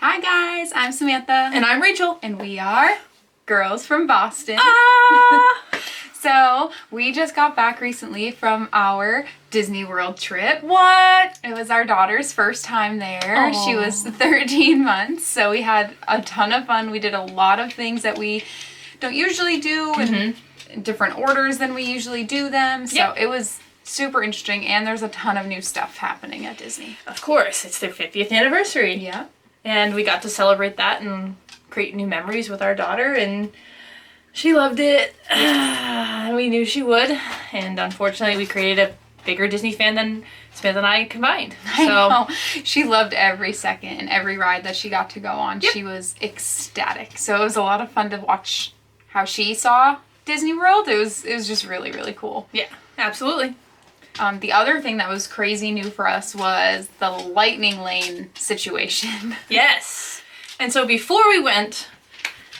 Hi guys, I'm Samantha. And I'm Rachel. And we are girls from Boston. So we just got back recently from our Disney World trip. What? It was our daughter's first time there. Aww. She was 13 months, so we had a ton of fun. We did a lot of things that we don't usually do in different orders than we usually do them. So it was super interesting, and there's a ton of new stuff happening at Disney. Of course, it's their 50th anniversary. Yeah. And we got to celebrate that and create new memories with our daughter, and she loved it. We knew she would, and unfortunately we created a bigger Disney fan than Smith and I combined. I know. She loved every second and every ride that she got to go on. Yep. She was ecstatic. So it was a lot of fun to watch how she saw Disney World. It was just really, really cool. Yeah, absolutely. The other thing that was crazy new for us was the lightning lane situation. Yes. And so before we went,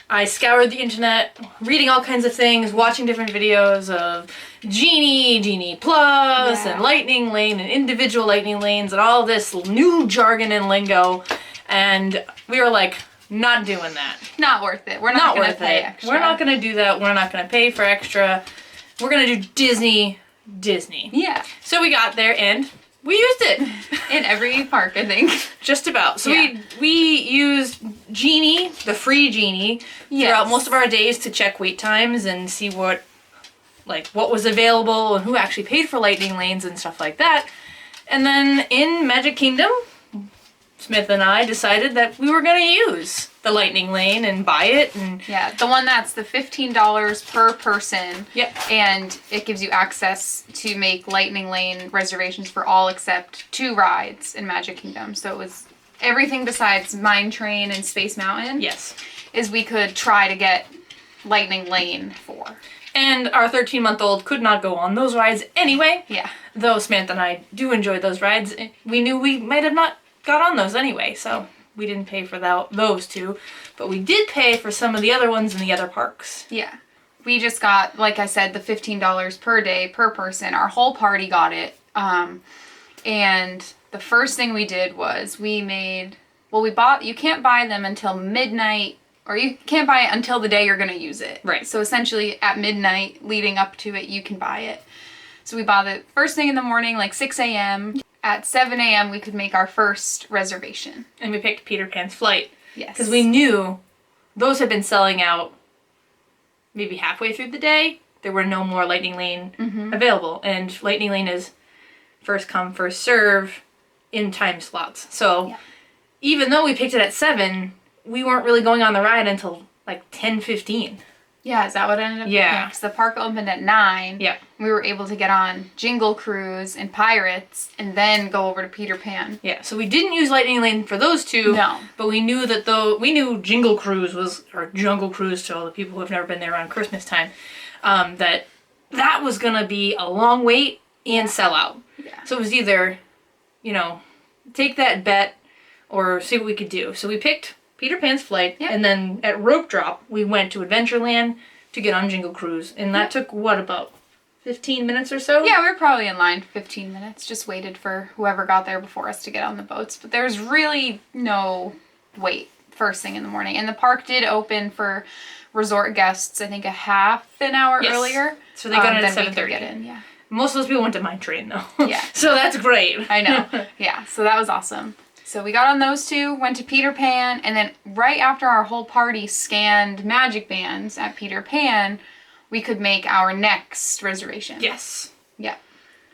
I scoured the internet, reading all kinds of things, watching different videos of Genie, Genie Plus, and Lightning Lane, and individual lightning lanes, and all this new jargon and lingo. And we were like, not doing that. Not worth it. We're not going to pay extra. We're not going to do that. We're not going to pay for extra. We're going to do Disney. Yeah. So we got there and we used it. In every park, I think. Just about. So we used Genie, the free Genie, throughout most of our days to check wait times and see what was available and who actually paid for lightning lanes and stuff like that. And then in Magic Kingdom, Smith and I decided that we were going to use the lightning lane and buy it. And yeah, the one that's the $15 per person. Yep. And it gives you access to make lightning lane reservations for all except 2 rides in Magic Kingdom. So it was everything besides Mine Train and Space Mountain. Yes. Is we could try to get lightning lane for. And our 13-month-old could not go on those rides anyway. Yeah. Though Samantha and I do enjoy those rides. We knew we might have not got on those anyway, so we didn't pay for those 2. But we did pay for some of the other ones in the other parks. Yeah. We just got, like I said, the $15 per day per person. Our whole party got it. And the first thing we did was you can't buy them until midnight, or you can't buy it until the day you're going to use it. Right. So essentially at midnight leading up to it, you can buy it. So we bought it first thing in the morning, like 6 a.m. At 7 a.m. we could make our first reservation. And we picked Peter Pan's Flight. Yes. Because we knew those had been selling out maybe halfway through the day. There were no more Lightning Lane available. And Lightning Lane is first come, first serve in time slots. So even though we picked it at 7, we weren't really going on the ride until like 10:15. Yeah, is that what it ended up being? Yeah. Because the park opened at 9. Yeah. We were able to get on Jingle Cruise and Pirates and then go over to Peter Pan. Yeah, so we didn't use Lightning Lane for those 2. No. But we knew that Jingle Cruise was, or Jungle Cruise to all the people who have never been there around Christmas time, that was going to be a long wait and sell out. Yeah. So it was either, take that bet or see what we could do. So we picked Peter Pan's Flight, and then at Rope Drop, we went to Adventureland to get on Jingle Cruise, and that took, about 15 minutes or so? Yeah, we were probably in line 15 minutes, just waited for whoever got there before us to get on the boats, but there's really no wait first thing in the morning, and the park did open for resort guests, I think a half an hour earlier. So they got in at 7:30. Get in, yeah. Most of those people went to Mine Train, though. Yeah. So that's great. I know. Yeah, so that was awesome. So we got on those 2, went to Peter Pan, and then right after our whole party scanned Magic Bands at Peter Pan, we could make our next reservation. Yes. Yeah.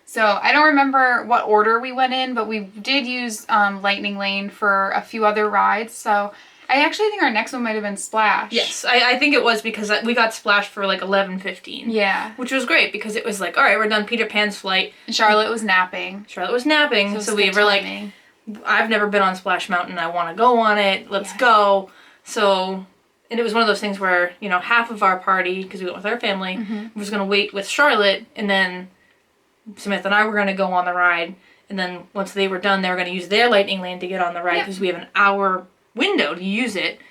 So I don't remember what order we went in, but we did use Lightning Lane for a few other rides. So I actually think our next one might have been Splash. Yes, I think it was because we got Splash for like 11:15. Yeah. Which was great because it was like, all right, we're done Peter Pan's Flight. And Charlotte was napping. So we were like, I've never been on Splash Mountain. I want to go on it. Let's go. So, and it was one of those things where, half of our party, because we went with our family, was going to wait with Charlotte, and then Samantha and I were going to go on the ride. And then once they were done, they were going to use their Lightning Lane to get on the ride because we have an hour window to use it.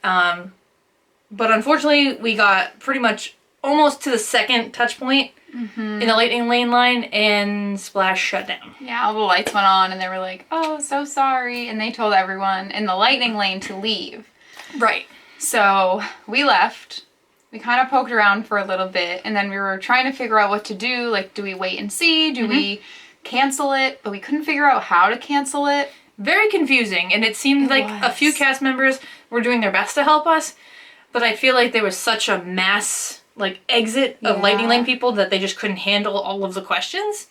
But unfortunately, we got pretty much almost to the second touch point in the Lightning Lane line, and Splash shut down. Yeah, all the lights went on, and they were like, "Oh, so sorry," and they told everyone in the Lightning Lane to leave. Right. So we left. We kind of poked around for a little bit, and then we were trying to figure out what to do. Like, do we wait and see? Do we cancel it? But we couldn't figure out how to cancel it. Very confusing, and it seemed like a few cast members were doing their best to help us, but I feel like there was such a mass like exit of Lightning Lane people that they just couldn't handle all of the questions.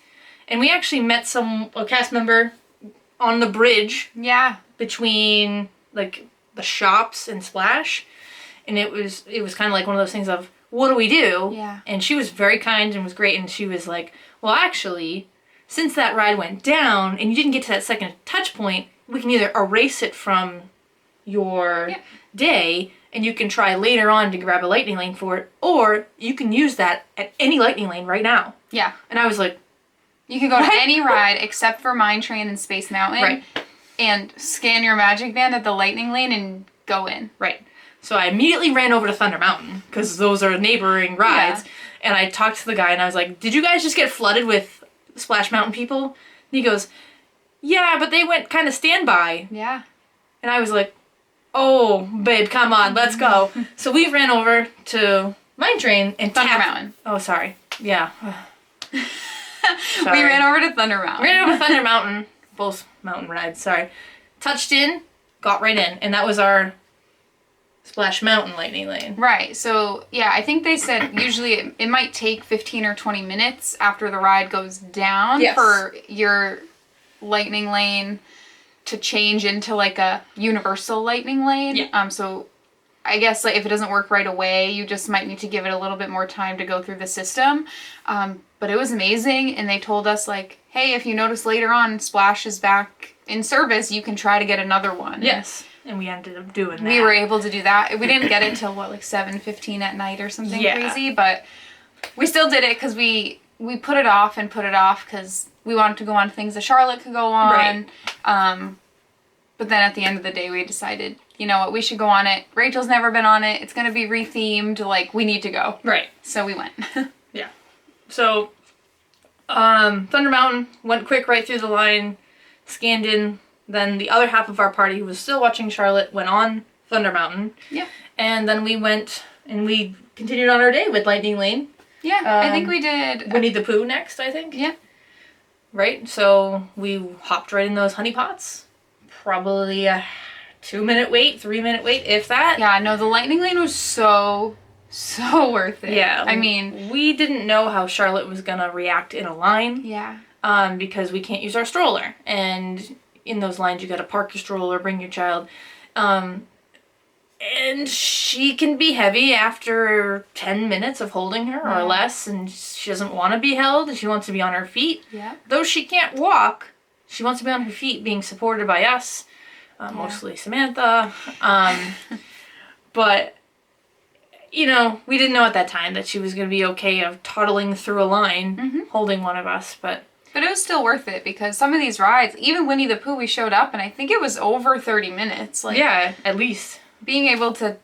And we actually met a cast member on the bridge. Yeah. Between like the shops and Splash, and it was kind of like one of those things of, what do we do? Yeah. And she was very kind and was great, and she was like, well, actually, since that ride went down and you didn't get to that second touch point, we can either erase it from your day, and you can try later on to grab a Lightning Lane for it, or you can use that at any Lightning Lane right now. Yeah. And I was like, you can go to any ride except for Mine Train and Space Mountain. Right. And scan your Magic Band at the Lightning Lane and go in. Right. So I immediately ran over to Thunder Mountain, because those are neighboring rides, and I talked to the guy, and I was like, did you guys just get flooded with Splash Mountain people? And he goes, yeah, but they went kind of standby. Yeah. And I was like, oh, babe, come on, let's go. So we ran over to Mine Train and Thunder Mountain. Oh, sorry. Yeah. We ran over to Thunder Mountain. We ran over to Thunder Mountain. Both mountain rides, sorry. Touched in, got right in. And that was our Splash Mountain Lightning Lane. Right. So, yeah, I think they said usually it might take 15 or 20 minutes after the ride goes down for your Lightning Lane to change into like a universal Lightning Lane. Yeah. So I guess like if it doesn't work right away, you just might need to give it a little bit more time to go through the system. But it was amazing, and they told us like, hey, if you notice later on Splash is back in service, you can try to get another one. Yes. And we ended up doing that. We were able to do that. We didn't get it till like 7:15 at night or something crazy, but we still did it because we put it off because we wanted to go on things that Charlotte could go on. Right. But then at the end of the day, we decided, you know what, we should go on it. Rachel's never been on it. It's going to be rethemed. Like, we need to go. Right. So we went. Yeah. So, Thunder Mountain went quick right through the line, scanned in. Then the other half of our party, who was still watching Charlotte, went on Thunder Mountain. Yeah. And then we went and we continued on our day with Lightning Lane. Yeah, I think we did. Winnie the Pooh next, I think. Yeah. Right? So we hopped right in those honey pots. Probably a 2-minute wait, 3-minute wait, if that. Yeah, no, the Lightning Lane was so worth it. Yeah. I mean, we didn't know how Charlotte was going to react in a line. Yeah. Because we can't use our stroller. And in those lines, you got to park your stroller, bring your child. And she can be heavy after 10 minutes of holding her or less, and she doesn't want to be held. She wants to be on her feet. Yeah. Though she can't walk, she wants to be on her feet being supported by us, mostly Samantha. But, you know, we didn't know at that time that she was going to be okay of toddling through a line, holding one of us, But it was still worth it because some of these rides, even Winnie the Pooh, we showed up and I think it was over 30 minutes. Like, yeah, at least. Being able to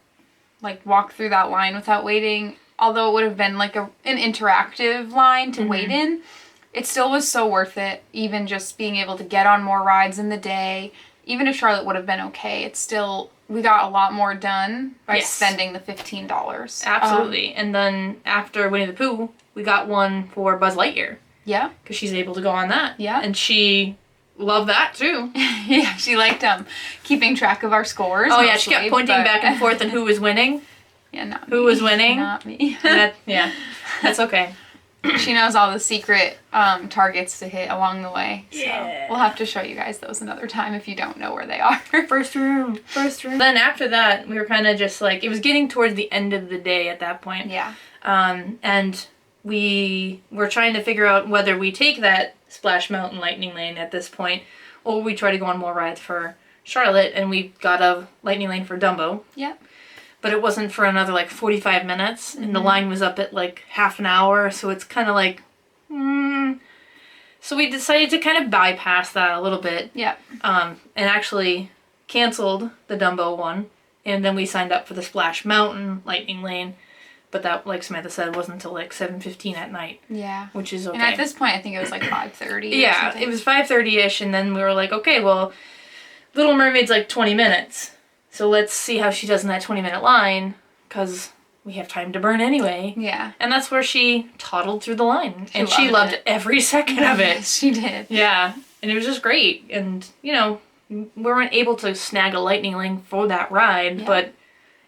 like walk through that line without waiting, although it would have been like an interactive line to wait in, it still was so worth it. Even just being able to get on more rides in the day, even if Charlotte would have been okay, it's still, we got a lot more done by spending the $15. Absolutely. And then after Winnie the Pooh, we got one for Buzz Lightyear. Yeah. Because she's able to go on that. Yeah. And she loved that too. Yeah, she liked keeping track of our scores. Oh, yeah, she kept pointing back and forth and who was winning. Yeah, not Who was winning. Not me. That's okay. She knows all the secret targets to hit along the way. So Yeah. we'll have to show you guys those another time if you don't know where they are. First room. Then after that, we were kind of just like, it was getting towards the end of the day at that point. Yeah. And we were trying to figure out whether we take that Splash Mountain Lightning Lane at this point, or we try to go on more rides for Charlotte, and we got a Lightning Lane for Dumbo. Yep. But it wasn't for another like 45 minutes, and the line was up at like half an hour, so it's kind of like, So we decided to kind of bypass that a little bit. Yep. And actually canceled the Dumbo one, and then we signed up for the Splash Mountain Lightning Lane, But that, like Samantha said, wasn't until like 7:15 at night. Yeah. Which is okay. And at this point, I think it was like 5:30. Yeah, it was 5:30ish, and then we were like, okay, well, Little Mermaid's like 20 minutes, so let's see how she does in that 20-minute line, because we have time to burn anyway. Yeah. And that's where she toddled through the line, and she loved every second of it. Yes, she did. Yeah, and it was just great, and you know, we weren't able to snag a lightning lane for that ride, but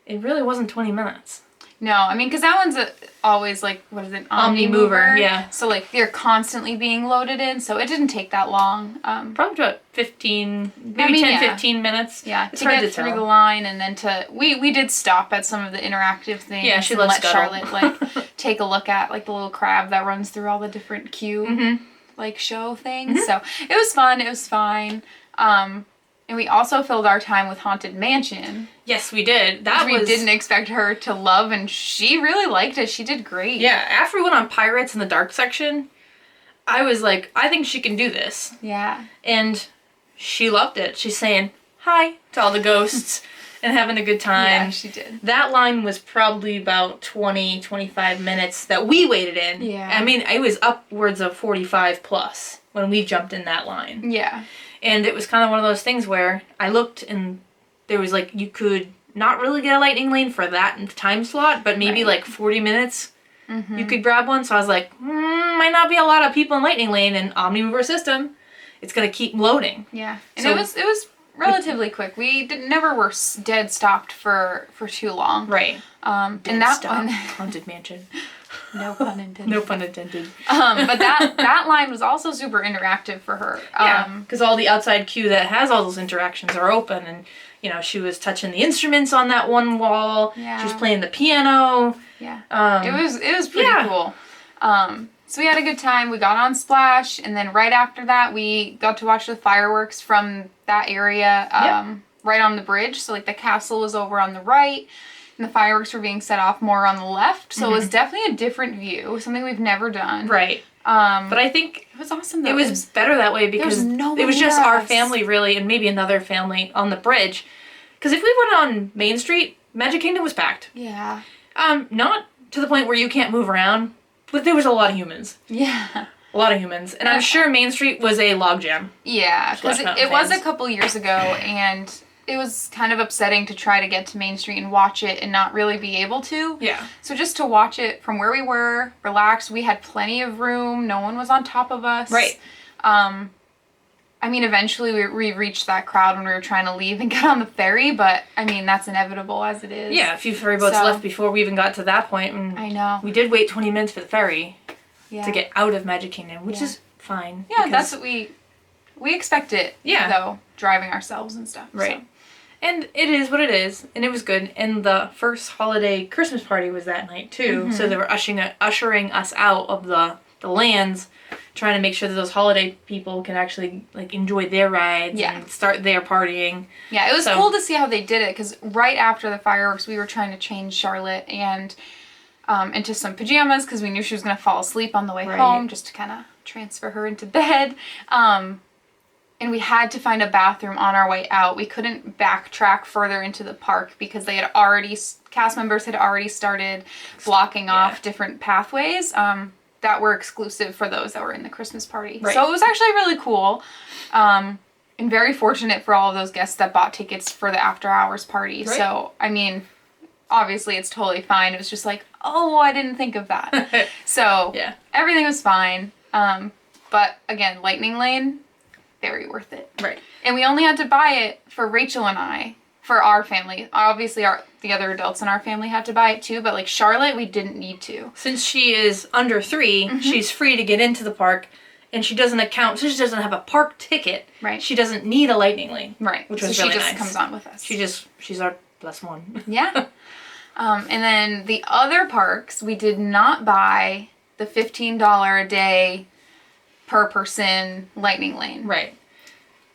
it really wasn't 20 minutes. No, I mean, because that one's always like, what is it? Omni-mover, yeah. So like they're constantly being loaded in, so it didn't take that long. Probably about 15, maybe 15 minutes. Yeah, it's to hard get to through tell. the line, and then we did stop at some of the interactive things. Yeah, she and let Charlotte like take a look at like the little crab that runs through all the different cube like show things. So it was fun. It was fine. And we also filled our time with Haunted Mansion. Yes, we did. We didn't expect her to love, and she really liked it. She did great. Yeah, after we went on Pirates in the dark section, I was like, I think she can do this. Yeah. And she loved it. She's saying hi to all the ghosts and having a good time. Yeah, she did. That line was probably about 20, 25 minutes that we waited in. Yeah. I mean, it was upwards of 45 plus when we jumped in that line. Yeah. And it was kind of one of those things where I looked and there was like, you could not really get a lightning lane for that time slot, but maybe like 40 minutes you could grab one. So I was like, might not be a lot of people in lightning lane and Omni-mover system. It's going to keep loading. Yeah. And so, it was relatively quick. We never were dead stopped for too long. Right. And that one... Haunted Mansion. No pun intended. No pun intended. But that line was also super interactive for her. Yeah, because all the outside queue that has all those interactions are open, and you know she was touching the instruments on that one wall. Yeah. She was playing the piano. Yeah. It was pretty cool. So we had a good time. We got on Splash, and then right after that, we got to watch the fireworks from that area, right on the bridge. So like the castle was over on the right. And the fireworks were being set off more on the left, so it was definitely a different view, something we've never done. Right. But I think it was awesome though. It was better that way because it was just our family really, and maybe another family on the bridge. Because if we went on Main Street, Magic Kingdom was packed. Yeah. Not to the point where you can't move around, but there was a lot of humans. Yeah. A lot of humans. And I'm sure Main Street was a logjam. Yeah, because it was a couple years ago, and it was kind of upsetting to try to get to Main Street and watch it and not really be able to. Yeah. So just to watch it from where we were, relaxed, we had plenty of room. No one was on top of us. Right. I mean, eventually we reached that crowd when we were trying to leave and get on the ferry, but I mean, that's inevitable as it is. Yeah, a few ferry boats left before we even got to that point. And I know. We did wait 20 minutes for the ferry to get out of Magic Kingdom, which is fine. Yeah, that's what we expect it, though, driving ourselves and stuff. Right. So. And it is what it is, and it was good. And the first holiday Christmas party was that night, too. So they were ushering us out of the lands, trying to make sure that those holiday people can actually, like, enjoy their rides and start their partying. Yeah, it was cool to see how they did it, because right after the fireworks, we were trying to change Charlotte and into some pajamas, because we knew she was going to fall asleep on the way home, just to kind of transfer her into bed. And we had to find a bathroom on our way out. We couldn't backtrack further into the park because cast members had already started blocking off different pathways that were exclusive for those that were in the Christmas party. Right. So it was actually really cool. And very fortunate for all of those guests that bought tickets for the after hours party. Right. So, I mean, obviously it's totally fine. It was just like, oh, I didn't think of that. So everything was fine. But again, Lightning Lane, very worth it. Right. And we only had to buy it for Rachel and I, for our family. Obviously, the other adults in our family had to buy it too, but like Charlotte, we didn't need to. Since she is under 3, she's free to get into the park, and she doesn't have a park ticket. Right. She doesn't need a lightning lane. Right. Which was really nice. She just comes on with us. She's our plus one. Yeah. And then the other parks, we did not buy the $15 a day per person lightning lane. Right.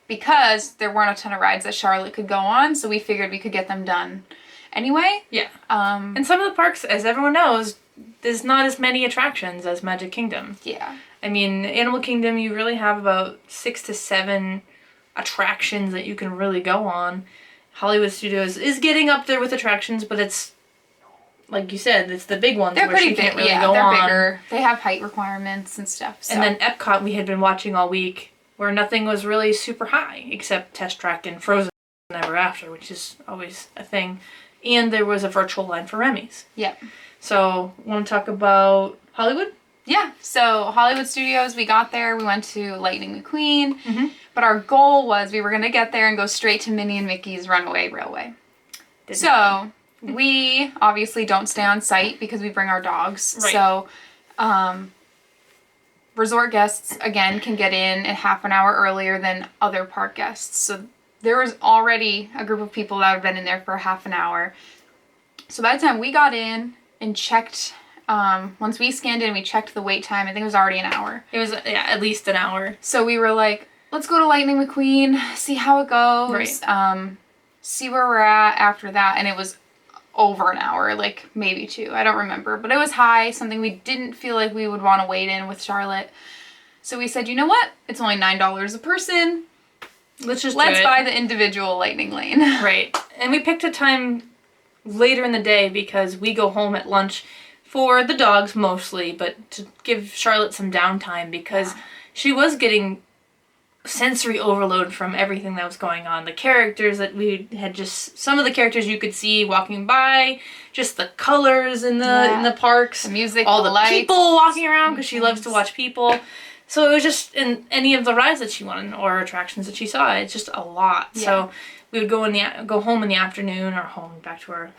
Because there weren't a ton of rides that Charlotte could go on, so we figured we could get them done anyway. Yeah. And some of the parks, as everyone knows, there's not as many attractions as Magic Kingdom. Yeah. I mean, Animal Kingdom, you really have about 6 to 7 attractions that you can really go on. Hollywood Studios is getting up there with attractions, but it's like you said, it's the big ones They're where pretty she big. can't really Yeah, go they're on. bigger. They have height requirements and stuff. So. And then Epcot we had been watching all week where nothing was really super high except Test Track and Frozen Ever After, which is always a thing. And there was a virtual line for Remy's. Yep. So, want to talk about Hollywood? Yeah. So Hollywood Studios, we got there. We went to Lightning McQueen. But our goal was we were going to get there and go straight to Minnie and Mickey's Runaway Railway. Didn't happen. We obviously don't stay on site because we bring our dogs. Right. So resort guests, again, can get in a half an hour earlier than other park guests. So there was already a group of people that had been in there for half an hour. So by the time we got in and checked, once we scanned in, we checked the wait time. I think it was already an hour. It was, at least an hour. So we were like, let's go to Lightning McQueen, see how it goes. Right. See where we're at after that. And it was over an hour, like maybe 2. I don't remember. But it was high, something we didn't feel like we would want to wait in with Charlotte. So we said, you know what? It's only $9 a person. Let's buy the individual Lightning Lane. Right. And we picked a time later in the day because we go home at lunch for the dogs mostly, but to give Charlotte some downtime because she was getting sensory overload from everything that was going on. The characters that we had, just some of the characters you could see walking by, just the colors in the parks, the music, all the lights, people walking around because she loves to watch people. So it was just in any of the rides that she wanted or attractions that she saw. It's just a lot. Yeah. So we would go home in the afternoon or back to our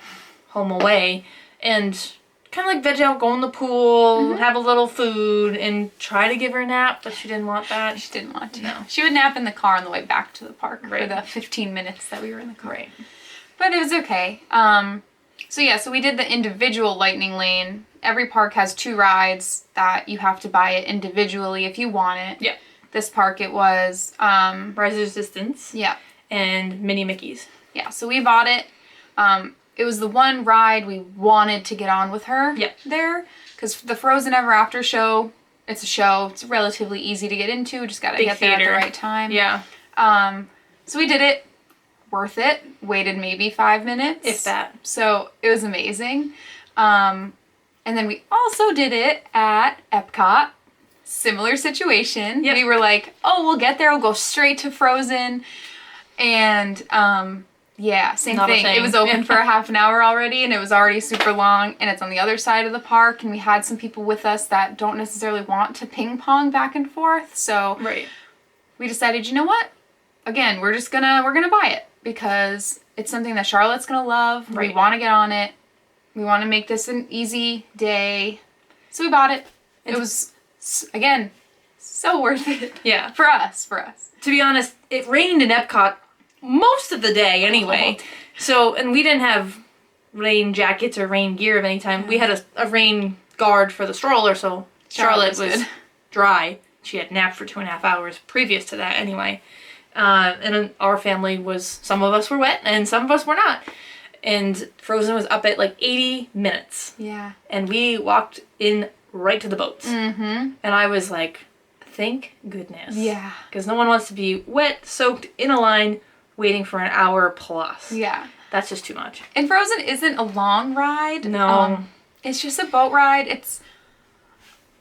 home away and kind of like veg out, go in the pool, have a little food, and try to give her a nap, but she didn't want that. She didn't want to. No. She would nap in the car on the way back to the park for Right. the 15 minutes that we were in the car. Right. But it was okay. So we did the individual Lightning Lane. Every park has 2 rides that you have to buy it individually if you want it. Yeah. This park, it was, Rise of Resistance. yeah. And Minnie Mickey's. Yeah, so we bought it. It was the one ride we wanted to get on with her there. Because the Frozen Ever After show, it's a show. It's relatively easy to get into. Just got to get there at the right time. Yeah. So we did it. Worth it. Waited maybe 5 minutes. If that. So it was amazing. And then we also did it at Epcot. Similar situation. Yep. We were like, oh, we'll get there. We'll go straight to Frozen. And same thing. It was open for a half an hour already, and it was already super long, and it's on the other side of the park, and we had some people with us that don't necessarily want to ping pong back and forth. So we decided, you know what? Again, we're gonna buy it because it's something that Charlotte's gonna love. Right. We want to get on it. We want to make this an easy day. So we bought it. It was, again, so worth it. Yeah. For us. To be honest, it rained in Epcot most of the day anyway. So, and we didn't have rain jackets or rain gear of any time. We had a rain guard for the stroller, so Charlotte was dry. She had napped for 2.5 hours previous to that anyway. And our family some of us were wet and some of us were not. And Frozen was up at like 80 minutes. Yeah. And we walked in right to the boats. Mm-hmm. And I was like, thank goodness. Yeah. Because no one wants to be wet, soaked, in a line, waiting for an hour plus. Yeah. That's just too much. And Frozen isn't a long ride. No. It's just a boat ride. It's,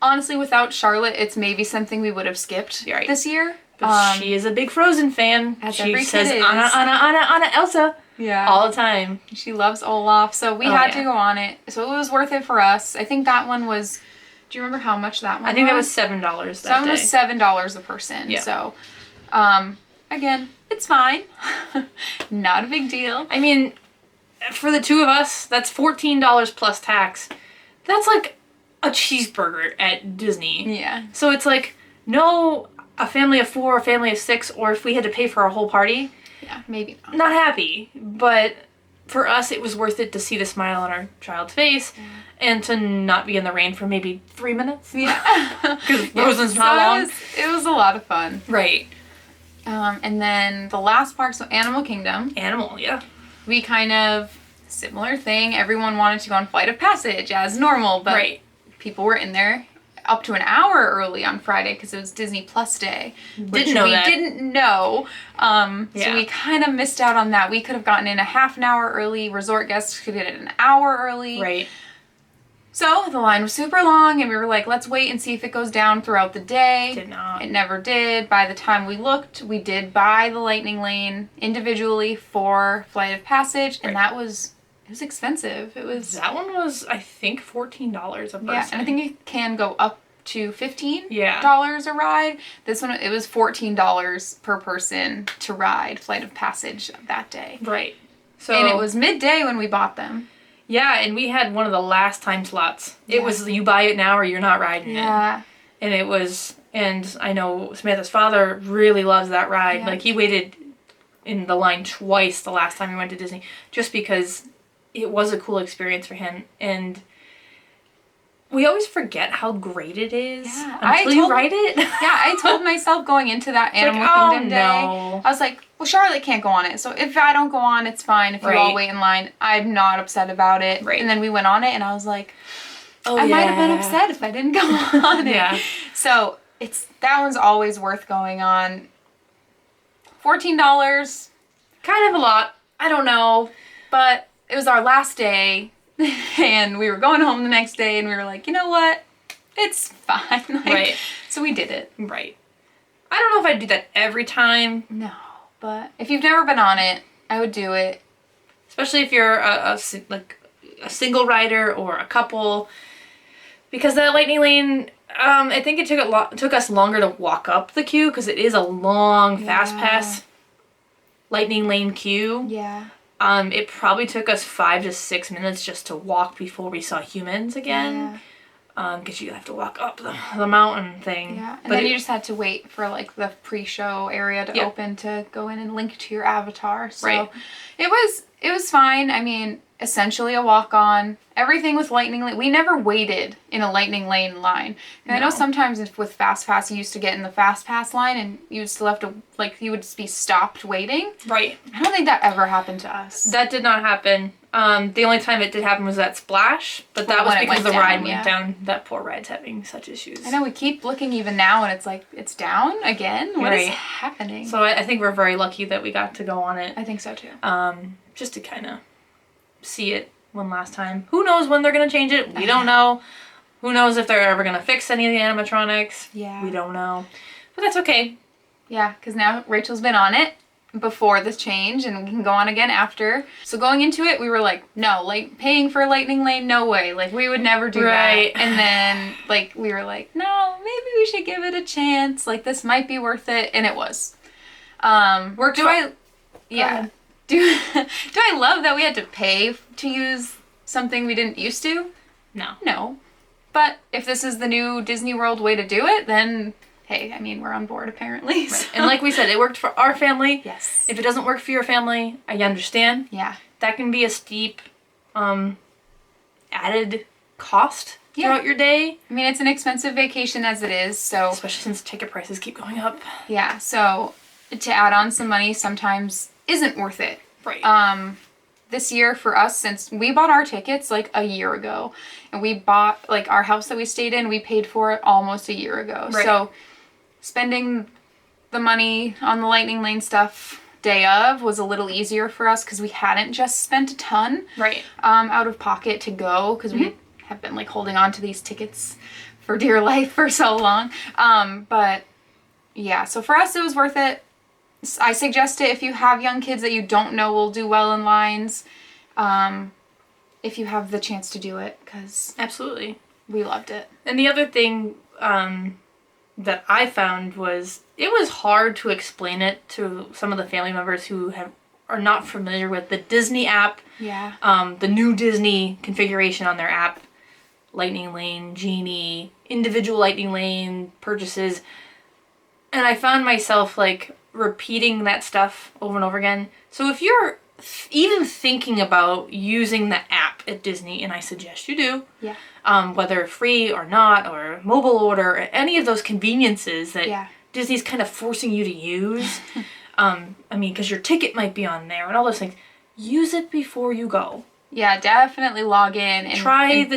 honestly, without Charlotte, it's maybe something we would have skipped this year. But she is a big Frozen fan. As She every says, kid is. Anna, Elsa. Yeah. All the time. She loves Olaf, so we had to go on it. So it was worth it for us. I think that one was, do you remember how much that one was? I think that was $7 that day. Was $7 a person. Yeah. So, again, it's fine. Not a big deal. I mean, for the two of us, that's $14 plus tax. That's like a cheeseburger at Disney. Yeah. So it's like, no, a family of 4, a family of 6, or if we had to pay for our whole party. Yeah, maybe not. Not happy. But for us, it was worth it to see the smile on our child's face and to not be in the rain for maybe 3 minutes. Yeah. Because Frozen's not long. It was a lot of fun. Right. And then the last park, so Animal Kingdom. Animal, yeah. We kind of, similar thing. Everyone wanted to go on Flight of Passage as normal, but people were in there. up to an hour early on Friday because it was Disney Plus Day. Didn't know that. We didn't know. So we kind of missed out on that. We could have gotten in a half an hour early. Resort guests could get in an hour early. Right. So the line was super long, and we were like, let's wait and see if it goes down throughout the day. Did not. It never did. By the time we looked, we did buy the Lightning Lane individually for Flight of Passage, and it was expensive. That one was, I think, $14 a person. Yeah, and I think it can go up to $15 a ride. This one, it was $14 per person to ride Flight of Passage that day. Right. So, and it was midday when we bought them. Yeah, and we had one of the last time slots. It was you buy it now or you're not riding it. And it was, and I know Samantha's father really loves that ride. Like, he waited in the line twice the last time we went to Disney just because it was a cool experience for him. And we always forget how great it is until you ride it. I told myself going into that Animal Kingdom day, I was like, well, Charlotte can't go on it. So if I don't go on, it's fine. If you all wait in line, I'm not upset about it. Right. And then we went on it, and I was like, I might have been upset if I didn't go on it. So that one's always worth going on. $14, kind of a lot. I don't know. But it was our last day. And we were going home the next day, and we were like, you know what? It's fine. So we did it. Right. I don't know if I'd do that every time. No. But if you've never been on it, I would do it. Especially if you're a single rider or a couple. Because that Lightning Lane, I think it took us longer to walk up the queue because it is a long Fast Pass Lightning Lane queue. Yeah. It probably took us 5 to 6 minutes just to walk before we saw humans again. Because you have to walk up the mountain thing. Yeah, and then you just had to wait for like the pre-show area to open to go in and link to your avatar. So it was fine. I mean, essentially a walk-on. Everything with Lightning Lane. We never waited in a Lightning Lane line. And I know sometimes with Fast Pass, you used to get in the Fast Pass line and you would still have to, like, you would be stopped waiting. Right. I don't think that ever happened to us. That did not happen. The only time it did happen was that splash, but that was because the ride went down. That poor ride's having such issues. I know, we keep looking even now and it's like, it's down again? What is happening? So I think we're very lucky that we got to go on it. I think so too. Just to kind of see it one last time. Who knows when they're going to change it? We don't know. Who knows if they're ever going to fix any of the animatronics? Yeah. We don't know. But that's okay. Yeah, because now Rachel's been on it before this change and we can go on again after. So going into it, we were like, no, like paying for a Lightning Lane, no way. Like we would never do that. And then like we were like, no, maybe we should give it a chance. Like this might be worth it. And it was. Do I love that we had to pay to use something we didn't used to? No. No. But if this is the new Disney World way to do it, then hey, I mean, we're on board apparently. Right. So. And like we said, it worked for our family. Yes. If it doesn't work for your family, I understand. Yeah. That can be a steep added cost throughout your day. I mean, it's an expensive vacation as it is, so... Especially since ticket prices keep going up. Yeah, so to add on some money sometimes isn't worth it. Right. This year for us, since we bought our tickets like a year ago, and we bought like our house that we stayed in, we paid for it almost a year ago. Right. So spending the money on the Lightning Lane stuff day of was a little easier for us because we hadn't just spent a ton out of pocket to go because we have been like holding on to these tickets for dear life for so long. But yeah, so for us it was worth it. I suggest it if you have young kids that you don't know will do well in lines, if you have the chance to do it, because absolutely, we loved it. And the other thing that I found was it was hard to explain it to some of the family members who are not familiar with the Disney app. Yeah. The new Disney configuration on their app, Lightning Lane, Genie, individual Lightning Lane purchases, and I found myself like repeating that stuff over and over again. So if you're even thinking about using the app at Disney, and I suggest you do, whether free or not, or mobile order, or any of those conveniences that Disney's kind of forcing you to use, I mean, because your ticket might be on there and all those things, use it before you go. Yeah, definitely log in and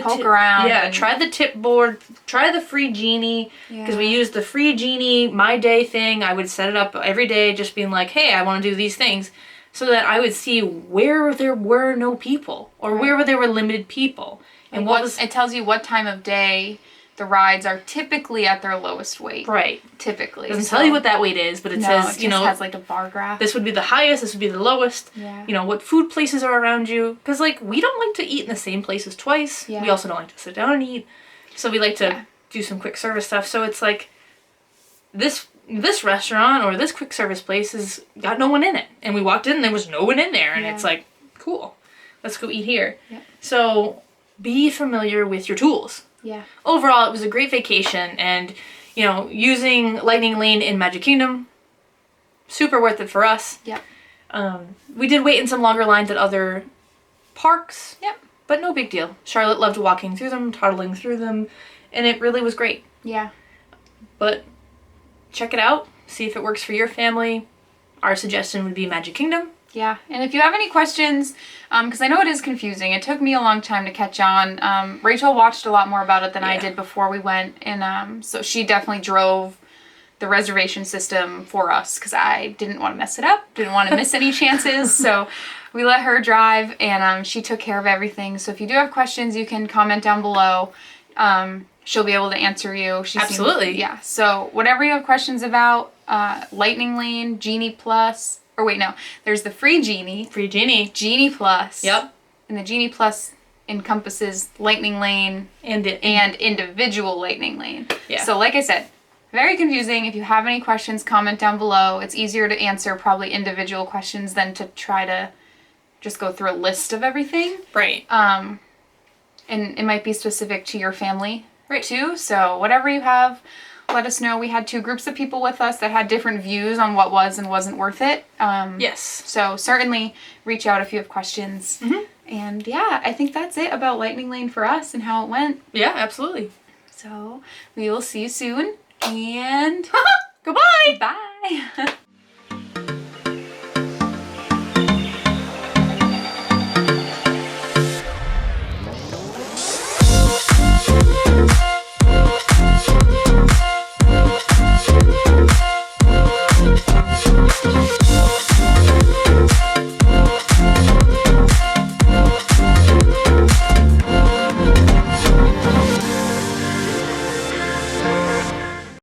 poke around. Yeah, try the tip board. Try the free Genie. Because we used the free Genie My Day thing. I would set it up every day just being like, hey, I want to do these things. So that I would see where there were no people. Or where there were limited people. And it tells you what time of day the rides are typically at their lowest weight. Right. Typically. It doesn't tell you what that weight is, but it says, it just has like a bar graph. This would be the highest, this would be the lowest. Yeah. You know, what food places are around you. Because, like, we don't like to eat in the same places twice. Yeah. We also don't like to sit down and eat. So we like to do some quick service stuff. So it's like, this restaurant or this quick service place has got no one in it. And we walked in and there was no one in there. And it's like, cool, let's go eat here. Yeah. So be familiar with your tools. Yeah. Overall, it was a great vacation, and, you know, using Lightning Lane in Magic Kingdom, super worth it for us. Yep. We did wait in some longer lines at other parks. Yep. But no big deal. Charlotte loved walking through them, toddling through them, and it really was great. Yeah. But check it out, see if it works for your family. Our suggestion would be Magic Kingdom. Yeah, and if you have any questions, because I know it is confusing, it took me a long time to catch on. Rachel watched a lot more about it than I did before we went, and so she definitely drove the reservation system for us, because I didn't want to mess it up, didn't want to miss any chances, so we let her drive, and she took care of everything. So if you do have questions, you can comment down below. She'll be able to answer you. Absolutely. Yeah, so whatever you have questions about, Lightning Lane, Genie Plus, or wait, no, there's the free Genie. Free Genie. Genie Plus. Yep. And the Genie Plus encompasses Lightning Lane and individual Lightning Lane. Yeah. So like I said, very confusing. If you have any questions, comment down below. It's easier to answer probably individual questions than to try to just go through a list of everything. Right. And it might be specific to your family, right, too. So whatever you have, let us know. We had 2 groups of people with us that had different views on what was and wasn't worth it. Yes. So certainly reach out if you have questions. Mm-hmm. And yeah, I think that's it about Lightning Lane for us and how it went. Yeah, absolutely. So we will see you soon. And goodbye. Bye.